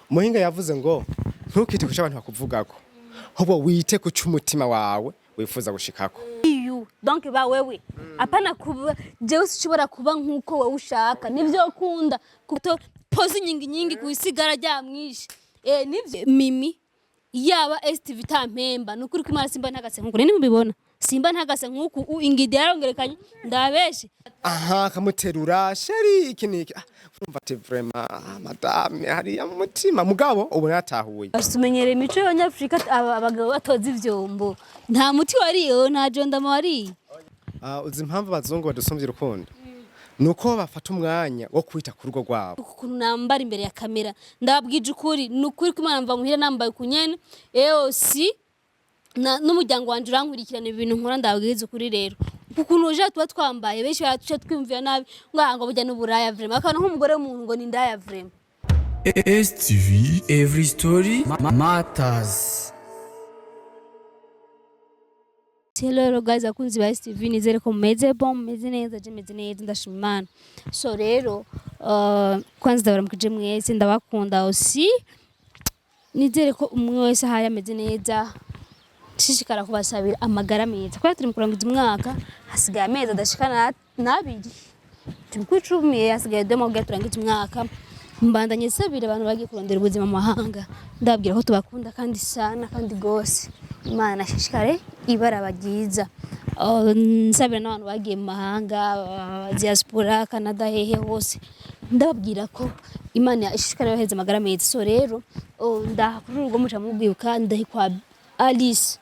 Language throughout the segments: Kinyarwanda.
muhinga yavuze ngo ntukite kuca abantu bakuvugako ahubwo wite ku cyumutima wawe wifuza gushikako donc ba wewe apana kuba jewe ushobora kuba nkuko wowe ushaka nivyo ukunda kuto pozi nyingi kuisigara rya mwishi nivyo mimi yaba STV tampemba nukuri ko imana simba ntagase nkuko ni mubibona simba ntagase nkuko ingidi yarongerekanye ndabeshe aha kamuterura sheri ikiniki urumva ati vraiment madame hari ya mutima mugabo ubu yatahuye basumenyere imico y'Abanyafrika abagabo batoza ivyombo nta muti wariyo nta jondamo wari uzi impamvu bazungu badusomvye urukundo nuko bafata umwanya wo kwita ku rugo rwabo ukuntu nambara imbere ya kamera ndabwije ukuri nukuri ko imana mva muhira nambaye kunyene si n'umuryango wanje urankurikirana ibintu nkora ndabwiza ukuri rero ukuntu uje tuba twambaye benshi batuce twimvira nabi ngo burya n'uburaya vraiment akana nk'umugore w'umuntu ngo ni ndaya vraiment STV every story matters. Hello guys akunzi ba STV nizere ko meze neza ndashima Imana so rero kwanza ndabaramukije mwese ndabakunda aussi nizere ko umwe wese haya ameze neza shishikara kubasabira amagara meza kwa turi mukurangiza umwaka hasigaye amezi adashikana nabiri tumkwicumi hasigaye demo bwa turangiza umwaka mbandanye sabira abantu bagiye kurondera ubuzima mu mahanga ndabwira ko tubakunda kandi sana kandi gose Imana shishikare ibara bagiza nsabira n'abantu bagiye mu mahanga diaspora Canada hehe hose ndababwira ko Imana ishishikare baheze amagara meza so rero ndakuri urugo muca mubwibuka ndahikwa Alice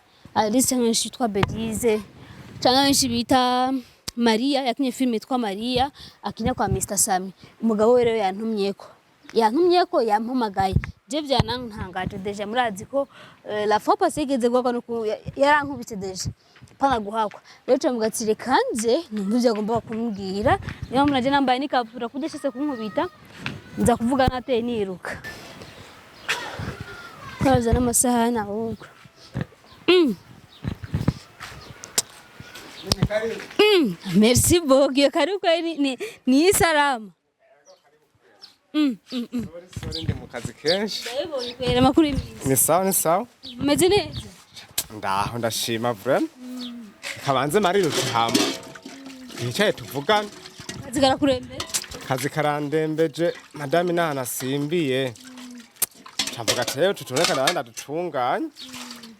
nk'ishitwa Belize cyangwa bita Maria yakinye filme yitwa Maria akinya kwa Mr Sami umugabo we rero yantumyeko yampamagaye je byanantangaje deja murazi ko la fois passée igeze gwa nuko yarankubitse deja pana guhakwa rero tumugatire kanze numvye agomba kumubwira niyo munaje nambaye nikapura kudashise kunkubita nza kuvuga nateye niruka kaza n'amasahani ahubwo merci beaucoup karibu ni salama ndi mu kazi kenshi ndabibonye kwera makuru ni sawa meze neza ndaho ndashima vraiment kabanze mariro tuhama yicaye tuvugana kazi karandembeje madame nahana simbiye camvuga rero tutoneka nabandi dutunganye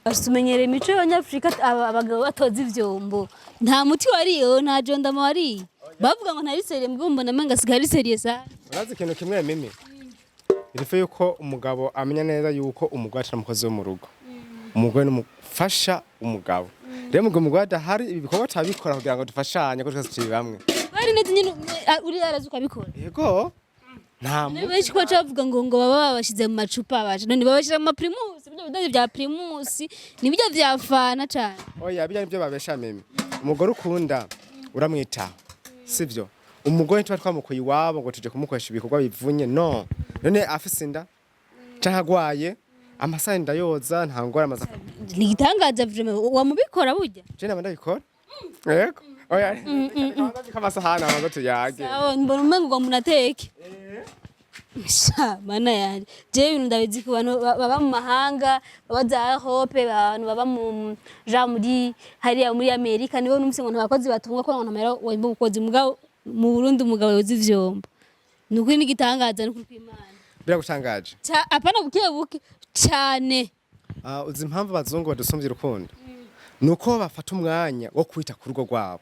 basumenyere imico y'Abanyafrika abagabo batoza ivyombo nta muti wariyo nta jondamo wari bavuga ngo ntari serie mbumbo namenga sigari serie sa urazi ikintu kimwe mimi irife yuko umugabo amenya neza yuko umugore ari umukozi wo mu rugo umugore n'umufasha umugabo rero umugore adahari ibi bikorwa tabikora kugira ngo dufashanye ko twese turi bamwe bari neze nyine uri yarazi ukabikora yego nta benshi ko bavuga ngo baba babashize mu macupa baje none babashira mu primus ibyo bidanje bya primus nibyo vyafana cyane oya bijya nibyo babesha mimi umugore ukunda uramwita sivyo umugore tuba twamukuye iwabo ngo tuje kumukoresha ibikorwa bivunye no none afise inda cyangwa amasaha ndayoza nta ngora amaza nigitangaza vraiment wamubikora burya je nabanda bikora yego oya kamasahana amaza tuyage mbona umengo munateke mana yari je ibintu ndabizi ku bantu baba mu mahanga baba za Hope abantu baba mu muri hariya muri Amerika nibo numse ngo ntabakozi batunga ko ngo ntamera wimba ukozi mugabo mu Burundi umugabo yoza ivyombo nuko nigitangaza no kwimana biragutangaje apana buke cyane uzi impamvu bazungu badusomvye urukundo nuko bafata umwanya wo kwita ku rugo rwabo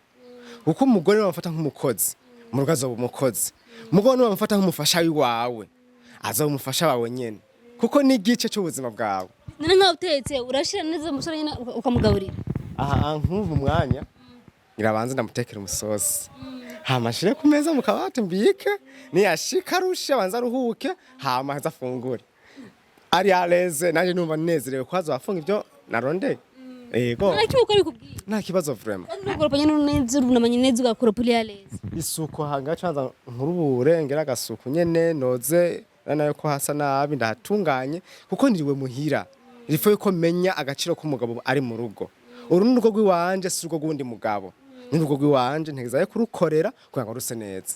uko umugore bamufata nk'umukozi mu rugo azoba umukozi mugabo no bamufata nk'umufasha wiwawe azoba umufasha wawe nyene kuko ni igice cy'ubuzima bwawe none nka utetse urashira neza umusore nyine ukamugaburira nk'ubu mwanya irabanze ndamutekera umusosi hamashire ku meza mu kabati mbike niyashika rushe banza ruhuke hama haza afungure ari aleze naje numva nezerewe ko azafunga ibyo naronde yego nta kibazo vraiment nukoropanye neza urunamanye neza ugakora puli aleze isuko hanga canza nkurubure ngera gasuku nyene noze nayo ko hasa nabi ndahatunganye kuko ndiriwe muhira rifo yuko menya agaciro k'umugabo ari mu rugo urunuko rw'iwanje si urugo rw'undi mugabo n'urugo rw'iwanje ntegezaye kurukorera kugira ngo ruse neza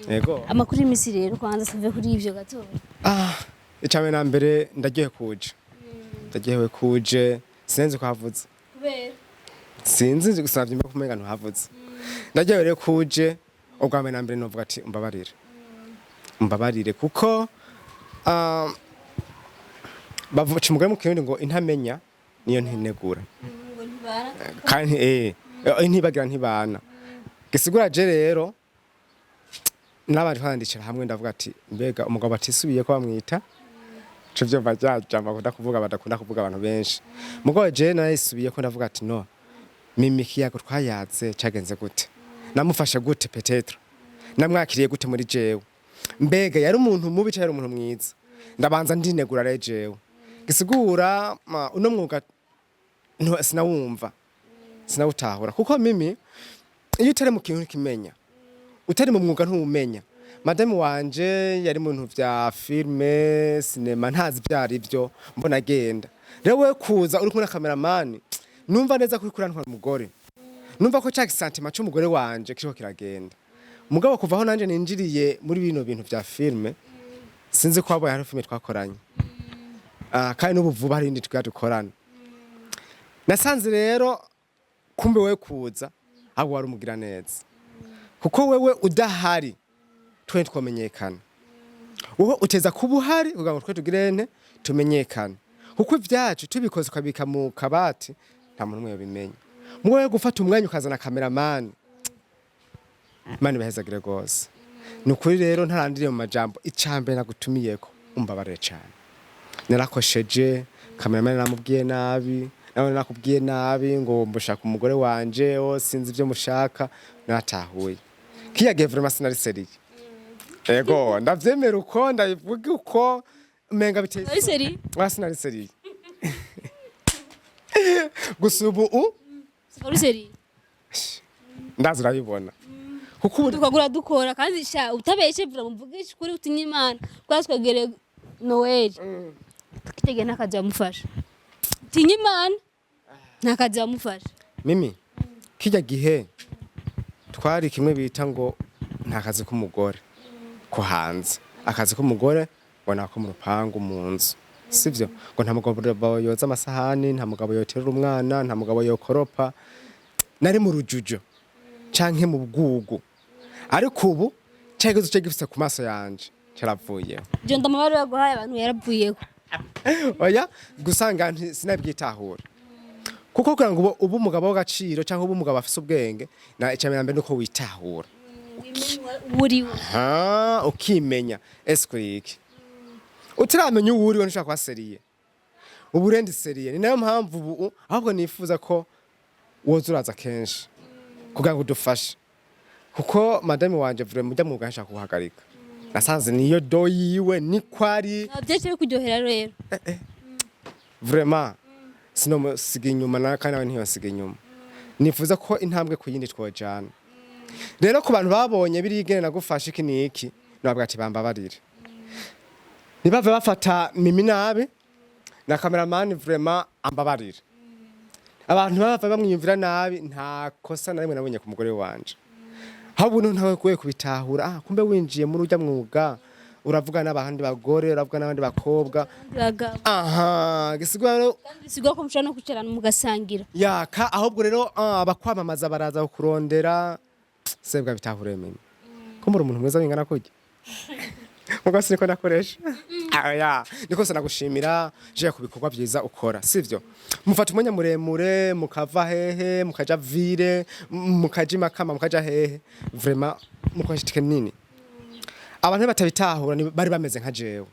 yego amakuru y'imisi rero kwanza save kuri ivyo gatoya icame na mbere ndagiye kuje ndagiye kuje sinzi ko havuze kubera sinzi gusa navyimba kumenga ntuhavuze ndagiye rero kuje ubwame na mbere novuga ati umbabarire kuko bavuga umugore mu kirundi ngo intamenya niyo ntinegura ngo ntibara kandi ntibagira ntibana gisigura je rero nabanje kwandikira hamwe ndavuga ati mbega umugabo atisubiye ko bamwita cyo byo bajyamba badakunda kuvuga abantu benshi mugabo je narisubiye ko ndavuga ati no mimi kiyago twayatse cyagenze gute namufashe gute peut-être namwakiriye gute muri jewe mbega yari umuntu mubi cyari umuntu mwiza ndabanza ndinegura rero jewe gisigura uno mwuga sinawutahura kuko mimi iyo utari mu kintu kimenya utari mu mwuga ntumenya madame wanje yari muntu vya filme cinema ntazi byari byo mbona agenda rero we kuza uri kumwe na cameraman numva neza ko ikuranwa umugore numva ko cya sentiment cy'umugore wanje kiriko kiragenda mugabo kuvaho nanje ninjiriye muri bino bintu vya filme sinzi ko abo hari filme twakoranye kandi n'ubu vuba hari indi twadukorana nasanze rero kumbe we kuza abo wari umugira neza kuko wewe udahari twe twamenyekana wowe uteza kuba uhari kugira ngo twe tugirene tumenyekane kuko ivyacu tubikoze ukabika mu kabati nta muntu umwe yabimenya mwowe gufata umwanya ukazana cameraman mani bahezagire gose nukuri rero ntarandiriye mu majambo icambe nagutumiyeko umbabarire cyane narakosheje cameraman namubwiye nabi nawe nakubwiye nabi ngo mbushaka umugore wanje sinzi ibyo mushaka natahuye kiyagiye vraiment sinari seriye ego ndavyemera uko ndabivuga uko menga biteye ari seri sinari seriye gusubu ari seri ndazi urabibona kuko tukagura dukora kandi sha utabeshe vura mvugisha kuri utinyimana twaswegere Noel kitege nakazi yamufasha tinyimana nakazi yamufasha mimi kijya gihe twari kimwe bita ngo ntakazi k'umugore ko hanze akazi k'umugore ngo nako mu rupangu mu nzu sivyo ngo nta mugabo yoza amasahani nta mugabo yoterera umwana nta mugabo yokoropa nari mu rujujo canke mu bwugu ariko ubu cyagezo cyo gifise ku maso yanje cyaravuye je ndamabaro yaguhaye abantu yaravuyeko oya gusanga sinabyitahura kuko kugira ngo ubu umugabo w'agaciro cyangwa ubu umugabo afise ubwenge na icamira mbere nuko witahura uriwe ukimenya esquik utiramenya uwuriwe nshaka kwa seriye uburendi seriye ni nayo mpamvu ubu ahubwo nifuza ko woza uraza kenshi kugira ngo udufashe kuko madame wanje vure mujya mu bwanshaka kuhagarika nasanze niyo do yiwe ni kwari byece kuryohera rero vraiment sino siga inyuma na kandi nawe ntiyosiga inyuma nifuza ko intambwe ku yindi twojana rero ku bantu babonye birigene nagufasha iki niki nababwa ati bambabarire nibave bafata mimi nabi na cameraman vraiment ambabarire abantu bava bamwiyumvira nabi nta kosa na rimwe nabonye ku mugore wanje ahubwo ntawe kuye kubitahura kumbe winjiye muri ujya mwuga uravuga n'abandi bagore uravuga n'abandi bakobwa gisigwa rero kandi sigwa ko mushana kucerana mugasangira yaka ahubwo rero abakwamamaza baraza kurondera sebwa bitahure mimi ko muri umuntu mwiza bingana kujya mugo siniko nakoresha aya niko sana gushimira je kubikorwa byiza ukora sivyo mufata umwanya muremure mukava hehe mukaja vire mukaja makama mukaja hehe vraiment mukoshitike nini abantu batabitahura bari bameze nka jewe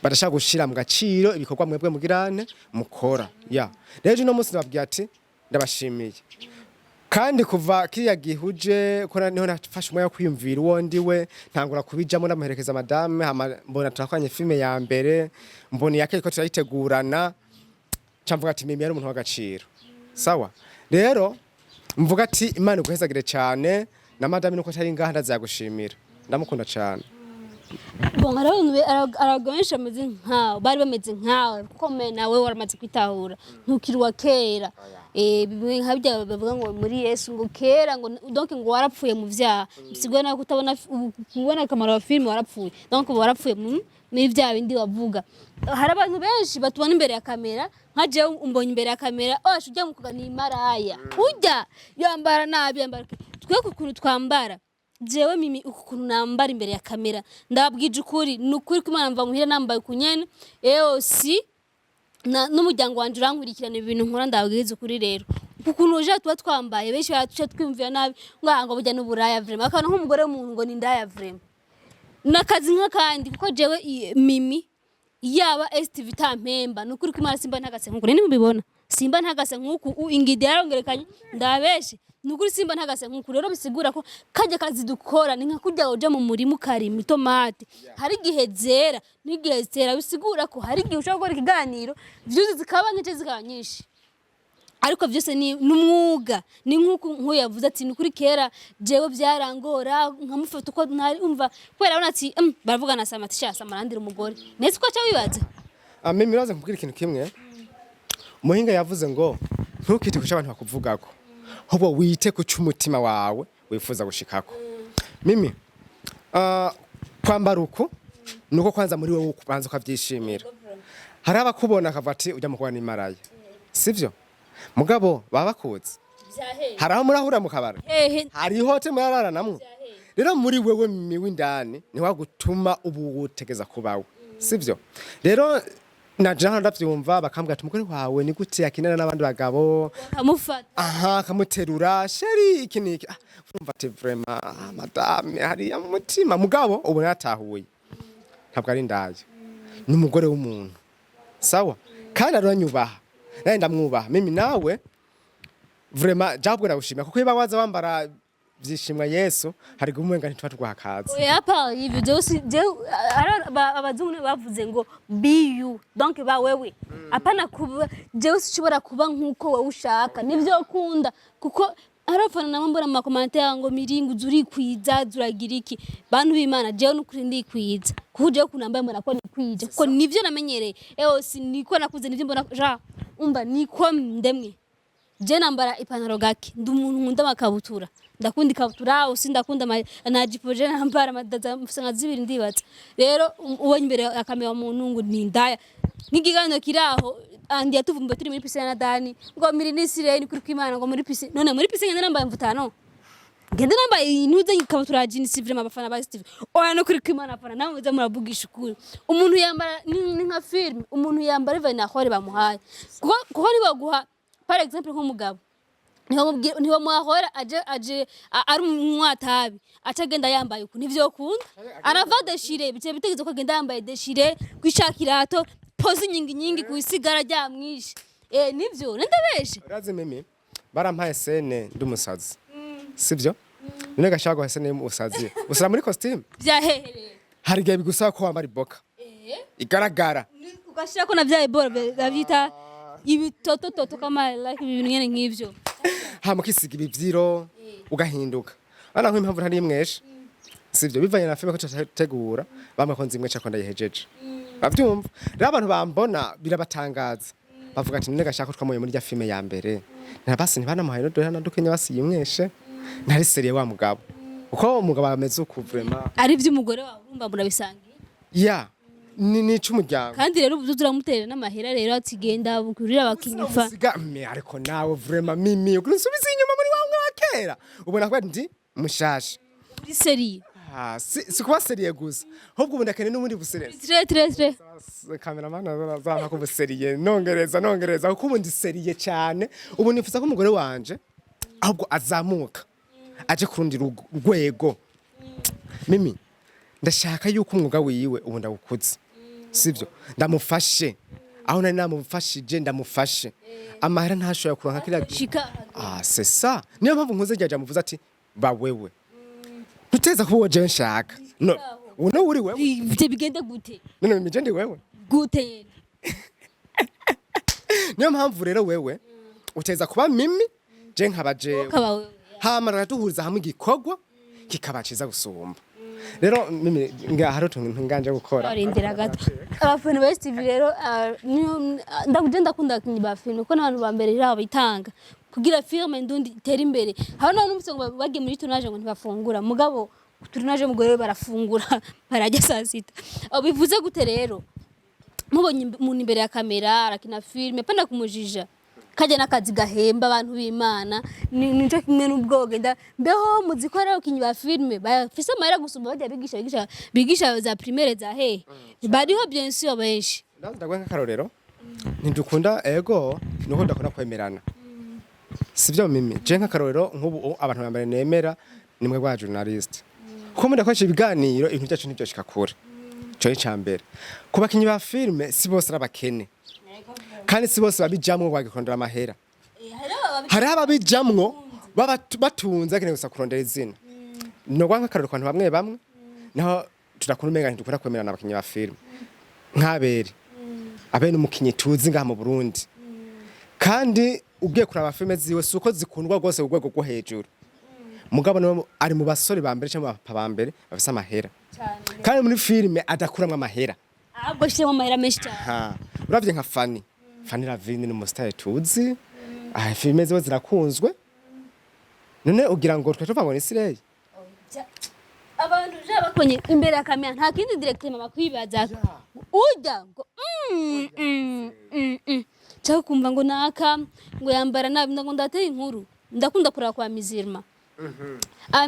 badashaka gushira mu gaciro ibikorwa mwebwe mugirane mukora ya rero no munsi nababwiye ati ndabashimiye kandi kuva kiya gihuje ko niho nafashe umwanya wo kwiyumvira uwo ndiwe ntangura kubijamo ndamuherekeza madame mbona turakwanye filme ya mbere mbona yake ko turayitegurana camvuga ati mimi yari umuntu w'agaciro sawa rero mvuga ati Imana iguhezagire cyane na madame nuko atari ngaha ndazagushimira ndamukunda cyane bon aragonsha ameze nkawe bari bameze nkawe kuko nawe waramaze kwitahura ntukiri wa kera bimwe nkabya bavuga ngo muri Yesu ngo kera ngo donc ngo warapfuye mu vyaha bisigwa na kutabona kubona akamaro wa film warapfuye donc warapfuye mu vyaha bindi wavuga hari abantu benshi batubona imbere ya kamera nka je umbonye imbere ya kamera ujya mu kugana imaraya ujya yambara nabi yambara twe kukuntu twambara jewe mimi ukuntu nambara imbere ya kamera ndabwije ukuri nukuri ko Imana mva muhira nambaye kunyene si n'umuryango wanje urankurikirana ibintu nkora ndabwiza ukuri rero ukuntu uje tuba twambaye benshi baratusha twimvira nabi ngo burya n'uburaya vraiment akana nk'umugore w'umuntu ngo ni ndaya vraiment nakazi nk'akandi kuko jewe mimi yaba STV tampemba nukuri ko Imana simba ntagase nk'uko ni mubibona simba ntagase nk'uko ingidi yarongerekanye ndabeshe nukuri simba ntagase nk'uko rero bisigura ko kajya kazi dukora ni nka kujya uje mu murima ukarima itomate hari gihe zera n'igihe zera bisigura ko hari gihe ushaka gukora ikiganiro vyuzi zikaba nk'ice zikanyinshi ariko vyose ni numwuga ni nkuko yavuze ati nukuri kera jewe byarangora nkamufata uko ntari umva kwera abona ati baravugana samati shasa marandira umugore nese ko cyabibaza mimi raza kubwira ikintu kimwe muhinga yavuze ngo ntukite kusha abantu bakuvugako hobo wite ku cyumutima wawe wifuza gushikako mimi kwambara uko nuko kwanza muri wowe kubanza ukavyishimira hari abakubona akavati ujya mu kubana imaraya sivyo mugabo babakuze hari aho murahura mu kabara hari hote murarara namwe rero muri wewe miwindani ni wagutuma ubu utegeza kubawe sivyo rero na jana ndavyumva bakambwa ati umugore wawe ni gute yakinana n'abandi bagabo kamufata kamuterura sheri ikiniki urumva ati vraiment madame hari ya mutima mugabo ubu natahuye ntabwo ari ndaye ni umugore w'umuntu sawa kandi aranyubaha naye ndamwubaha mimi nawe vraiment jabwo ndagushimira kuko iba waza wambara vyishimwa Yesu hari gumwenga ntitwatwakaza yapa ivyo byose abazungu bavuze ngo be you donc ba wewe apana kuba jewe ushobora kuba nkuko wowe ushaka nivyo kunda kuko arafana namambona mu commentaire ngo miringu zuri kwiza zuragira iki bantu b'Imana jewe nukuri ndi kwiza kuje kunambaye mbona ko ni kwije ko nivyo namenyereye si niko nakuze nivyo mbona ja umba niko ndemwe je nambara ipantaro gake ndi umuntu nkunda makabutura ndakunda ikabutura usindakunda najipo je nambara madaza mfisanga zibiri ndibatse rero ubonye imbere akamera muntu ngo ni ndaya nigigano kiraho andi yatuvumbe turi muri piscine na Dani ngo miri nisire ni kuri kwimana ngo muri piscine none muri piscine nambaye mvutano ngende nambaye inuze ikabutura jeans vraiment abafana ba Steve oya no kuri kwimana afana nawe uza muravugisha ukuri umuntu yambara ni nka film umuntu yambara iva na khore bamuhaye kuko ni baguha par exemple nk'umugabo niho mwahora aje ari umwatabi acagenda yambaye uku nivyo kunda arava deshire bice bitegeze ko agenda yambaye deshire kwishakirato pose nyingi kuisigara rya mwishi nivyo ndabeshe uraze meme barampaye sene ndumusazi sivyo none gashaka sene y'umusazi usara muri costume byahehere hari gihe bigusaba ko wambara iboka igaragara ugashira ko navyaye bora bavyita ibitototo kama like ibintu nyene nk'ivyo hamukisiga ibivyiro ugahinduka ana nk'impamvu ntari imwesha sivyo bivanye na filme ko cyategura bamakonze imwe cyakonda yehejeje bavyumva rero abantu bambona birabatangaza bavuga ati none gashaka twamoye muri rya filme ya mbere nabasi ntibanamuhaye no dohana dukenya basiyimweshe ntari serie wa mugabo uko umugabo ameze uku vraiment ari vy'umugore wawe urumva murabisangiye ni cy'umuryango kandi rero ubuzuzura muterera n'amahera rero atigenda bukurira bakinyifa ariko nawe vraiment mimi ukunsubiza inyuma muri wawe mwakera ubona ko ndi mushasha uri serie si kuba serie gusa ahubwo ubu ndakene n'ubundi busereza tre cameraman azana ko buserie nongereza kuko ubu ndi serie cyane ubu nifuza ko umugore wanje ahubwo azamuka aje kurundi rwego mimi ndashaka yuko umwuga wiwe ubu ndawukuze sivyo ndamufashe aho nari namufashije ndamufashe amahera ntashobora kuronka kira c'est ça niyo mpamvu nkuze ryaje amuvuza ati ba wewe tuteza kuba je nshaka no uno uri wewe ivyo bigenda gute none mije ndi wewe gute niyo mpamvu rero wewe uteza kuba mimi je nkabaje hama ratuhuza hamwe igikorwa kikabaciza gusumba rero mimi ngaharo tunganje gukora arindira gato abafana ba STV rero ndakunda abakinyi ba filime ko n'abantu ba mbere rero bitanga kugira filime ndundi itera imbere hano n'umutse ngo bagiye muri tournage ngo ntibafungura mugabo tournage mugore barafungura barajya saa sita bivuze gute rero mubonye umuntu imbere ya kamera arakina filime panda kumujija kaje nakazi gahemba abantu b'Imana nico kimwe n'ubwoge mbeho muzikora ukinyi ba filime bafise amahera gusumba bajya bigisha za primaire za he bariho bien sûr benshi ndagwa nk'akarorero ntidukunda ego nuko ndakora kwemerana sivyo mimi je nk'akarorero nk'ubu abantu bambere nemera nimwe gwa journalist ko muri kwaje ibiganiro ibintu byacu nibyo shikakura cyo cyambere kubakinyi ba filime si bose arabakene kandi si bose babijamwo bagikondera amahera hari ababijamwo batunze akeneye gusa kurondera izina no gwa nk'akarorero abantu bamwe naho turakunda umenga ntidukora kwemerana abakinyi ba filime nk'abere abene umukinyi tuzi ngaha mu Burundi kandi ugiye kuraba filime ziwe suko zikundwa gose urwego rwo hejuru mugabo no ari mu basore ba mbere cyangwa papa ba mbere bafise amahera kandi muri filime adakuramwe amahera ahubwo shimo amahera menshi cyane uravye nka Fanny Ravine ni umustar tuzi filime ziwe zirakunzwe none ugira ngo twe tuvuga ngo ni Sirey abantu je bakonye imbere ya kamera nta kindi directement bakwibaza ujya ngo cyangwa kumva ngo naka ngo yambara nabi ngo ndateye inkuru ndakunda kuraba kwa Mizirima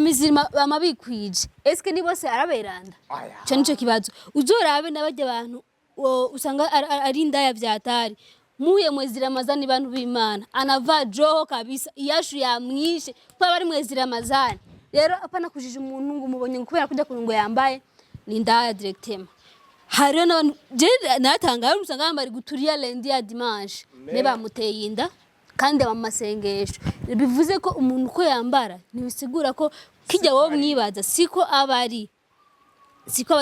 Mizirima bamabikwije eske ni bose araberanda cyo nico kibazo uzorabe nabajya abantu usanga ari indaya vyatari muye mwezi Ramazani bantu b'Imana anava joho kabisa iyashu yamwishe kwa bari mwezi Ramazani rero apana kujije umuntu ngo mubonye kubera kujya kurungo yambaye ni indaya directement hariyo n'abantu je natanga usanga bambari guturiya lendi ya dimanche ne bamuteye inda kandi bamasengesho bivuze ko umuntu ko yambara nibisigura ko kijya wo mwibaza siko abari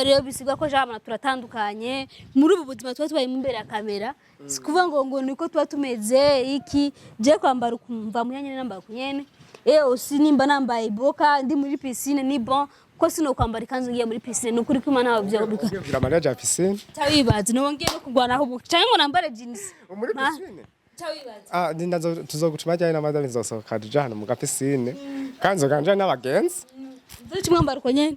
rero bisigura ko jama turatandukanye muri ubu buzima tubaye imbere ya kamera sikuvuga ngo niko tuba tumeze iki je kwambara ukumva munyanye namba kunyene sinimba nambaye boka ndi muri piscine ni bon ko sino kwambara ikanzu ngiye muri piscine nukuri ko imana abavyo bika manager ya piscine tawibaza no ngiye no kugwana aho cyangwa ngo nambare jeans muri piscine tawibaza ndazo tuzogutuma cyane n'amadavi nzosohoka jana mu piscine kanzo ganje n'abagenzi nzo kimwambara uko nyene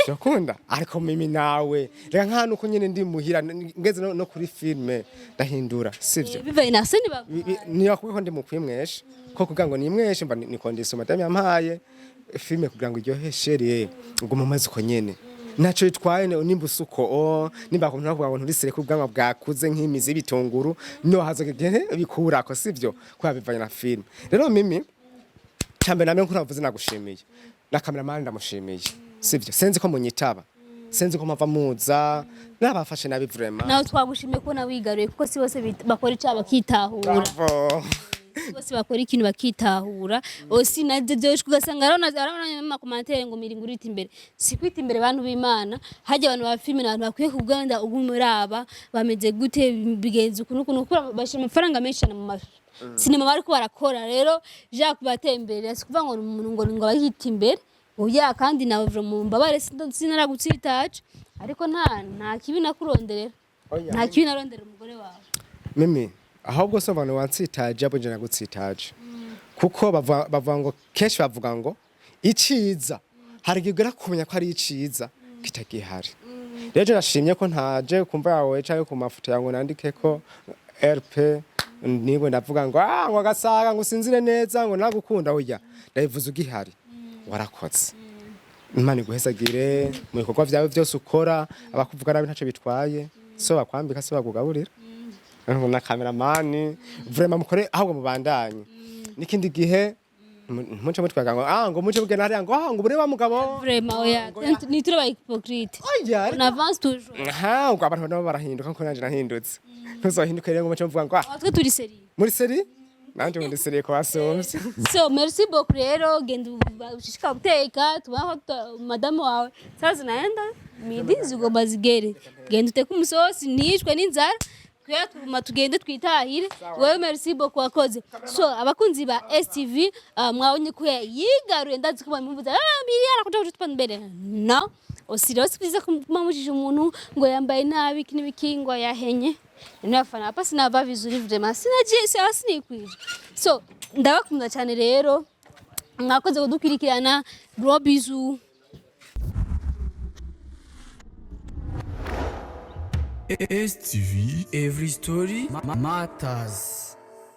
Yakunda ariko mimi nawe reka nk'ahantu uko nyene ndi muhira ngeze no kuri filme ndahindura sivyo bivaye na seni ba ni yakubiko ndi mu kwimwesha ko kugira ngo ni mweshe mba ni kondisio madame yampaye filme kugira ngo iryoheshere ngo mu mazi uko nyene naco itwaye nimba usuko nimba kuntu navuga ngo nturisire ku bwanwa bwakuze nk'imizi bitunguru no hazogene bikurako sivyo kwa bivanye na filme rero mimi cyambe namwe nkuravuze nagushimiye na cameraman ndamushimiye sivyo senzi ko munyitaba senzi ko mpava muza nabafashe nabi vraiment nawe twagushimiye ko nawigaruye kuko si bose bakora icaba kitahura bose bakora ikintu bakitahura osi naje kugasanga arabona mu commentaire ngo miringurita imbere sikwita imbere abantu b'Imana hajya abantu ba filime n'abantu bakwiye kuganda ugumuraba bameze gute bigenze ukuntu bashira amafaranga menshi mu mafi sinema bari ko barakora rero ja kubatembere sikuvuga ngo umuntu ngo bayita imbere oya kandi nawe mu mbabare sinaragutsitaje ariko nta kibi nakuronderera nta kibi narondera umugore wawe mimi ahubwo so abantu wansitaje abo je nagutsitaje kuko bavuga ngo keshi bavuga ngo iciza hari gigera kumenya ko ari iciza kitagihari rero nashimye ko ntaje kumva yawe cyangwa ku mafuta yango nandike ko RP niwe ndavuga ngo ngo gasaga ngo sinzire neza ngo nagukunda oya ndayivuze ugihari warakoze Imana iguhesagire mu bikorwa byawe byose ukora abakuvuga nabi ntaco bitwaye so bakwambika so bagugaburira na cameraman vraiment mukore ahubwo mubandanye nikindi gihe muce mutwaga ngo muce bugena hari ngo bure wa mugabo vraiment oya ni turi ba hypocrite on avance toujours ngo abantu nabo barahinduka ko nanje nahindutse ntuzohinduke rero ngo muce muvuga ngo twe turi seri muri seri nanje muri seri ko asomvye so merci beaucoup rero genda ushishika guteka tubaho madame wawe sasa naenda midi zigomba zigere genda uteka umusosi nicwe n'inzara twatuma tugende twitahire wewe merci beaucoup wakoze so abakunzi ba STV mwabonye ko yigaruye ndazi ko bamuvuza miliyara kuja kutupa mbere no osirios kwiza kumamujije umuntu ngo yambaye nabi kinibikingwa yahenye nafana hapa sinava vizuri vraiment sinaje sinikwije so ndabakunda cyane rero mwakoze kudukurikirana gros bisous STV, every story matters.